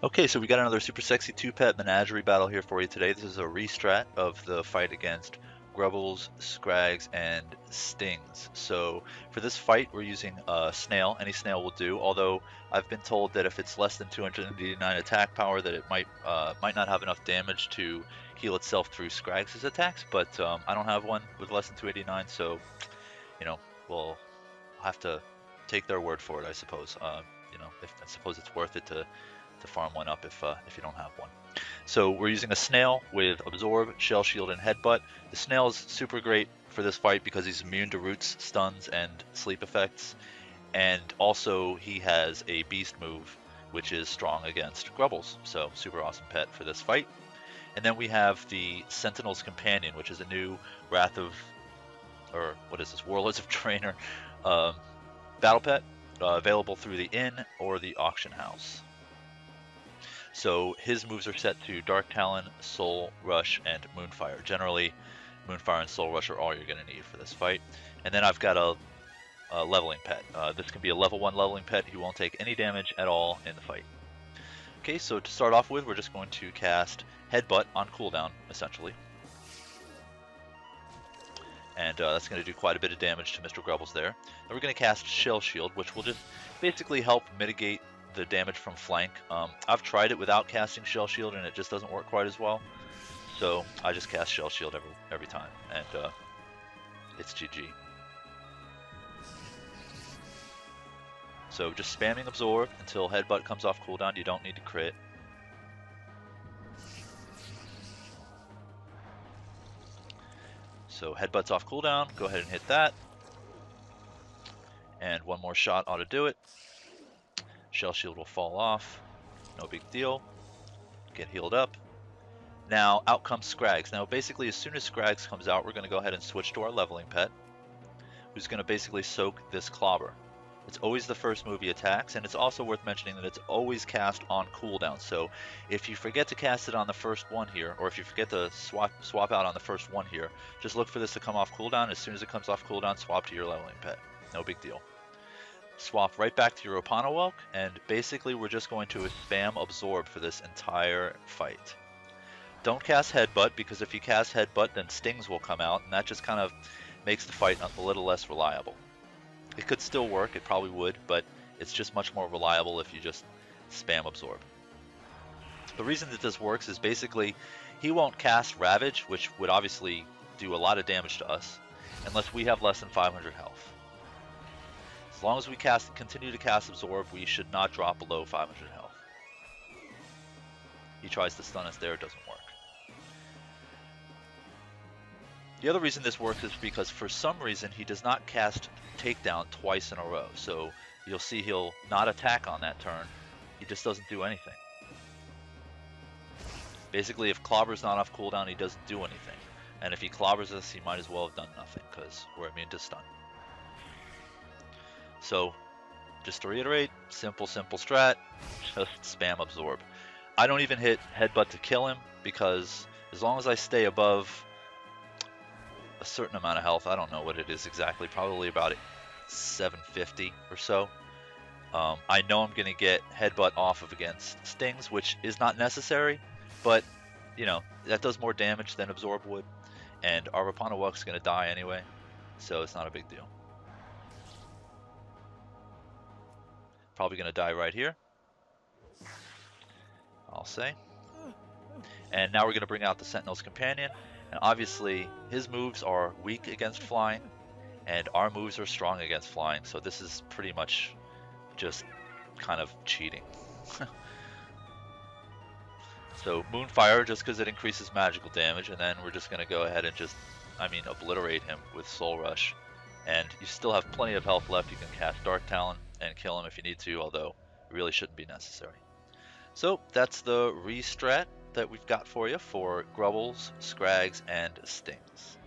Okay, so we got another super sexy two-pet Menagerie battle here for you today. This is a restrat of the fight against Grubbles, Scrags, and Stings. So for this fight, we're using Snail. Any Snail will do, although I've been told that if it's less than 289 attack power, that it might not have enough damage to heal itself through Scrags' attacks, but I don't have one with less than 289, so, you know, we'll have to take their word for it, I suppose. I suppose it's worth it to farm one up if you don't have one. So we're using a Snail with Absorb, Shellshield, and Headbutt. The Snail is super great for this fight because he's immune to roots, stuns, and sleep effects. And also he has a Beast move, which is strong against Grubbles. So super awesome pet for this fight. And then we have the Sentinel's Companion, which is a new Warlords of Trainer battle pet, available through the inn or the auction house. So his moves are set to Dark Talon, Soulrush, and Moonfire. Generally, Moonfire and Soulrush are all you're going to need for this fight. And then I've got a leveling pet. This can be a level 1 leveling pet who won't take any damage at all in the fight. Okay, so to start off with, we're just going to cast Headbutt on cooldown, essentially. And that's going to do quite a bit of damage to Mr. Grubbles there. Then we're going to cast Shellshield, which will just basically help mitigate the damage from flank. I've tried it without casting Shellshield and it just doesn't work quite as well. So I just cast Shellshield every time, and it's GG. So just spamming Absorb until Headbutt comes off cooldown. You don't need to crit. So Headbutt's off cooldown. Go ahead and hit that. And one more shot ought to do it. Shellshield will fall off. No big deal. Get healed up. Now out comes Scrags. Now basically as soon as Scrags comes out, we're going to go ahead and switch to our leveling pet, who's going to basically soak this Clobber. It's always the first move he attacks, and it's also worth mentioning that it's always cast on cooldown. So if you forget to cast it on the first one here, or if you forget to swap out on the first one here, just look for this to come off cooldown. As soon as it comes off cooldown, swap to your leveling pet. No big deal. Swap right back to your Opanawelk, and basically we're just going to spam Absorb for this entire fight. Don't cast Headbutt, because if you cast Headbutt, then Stings will come out, and that just kind of makes the fight a little less reliable. It could still work, it probably would, but it's just much more reliable if you just spam Absorb. The reason that this works is basically he won't cast Ravage, which would obviously do a lot of damage to us, unless we have less than 500 health. As long as we continue to cast Absorb, we should not drop below 500 health. He tries to stun us there, it doesn't work. The other reason this works is because for some reason he does not cast Takedown twice in a row. So you'll see he'll not attack on that turn, he just doesn't do anything. Basically if Clobber's not off cooldown, he doesn't do anything. And if he clobbers us, he might as well have done nothing, because we're immune to stun. So, just to reiterate, simple strat, just spam Absorb. I don't even hit Headbutt to kill him, because as long as I stay above a certain amount of health, I don't know what it is exactly, probably about 750 or so, I know I'm going to get Headbutt off of against Stings, which is not necessary, but, you know, that does more damage than Absorb would, and our Opanawelk's going to die anyway, so it's not a big deal. Probably going to die right here, I'll say. And now we're going to bring out the Sentinel's Companion. And obviously, his moves are weak against flying, and our moves are strong against flying. So this is pretty much just kind of cheating. So Moonfire, just because it increases magical damage, and then we're just going to go ahead and just, obliterate him with Soulrush. And you still have plenty of health left. You can cast Dark Talon and kill him if you need to, although it really shouldn't be necessary. So that's the restrat that we've got for you for Grubbles, Scrags, and Stings.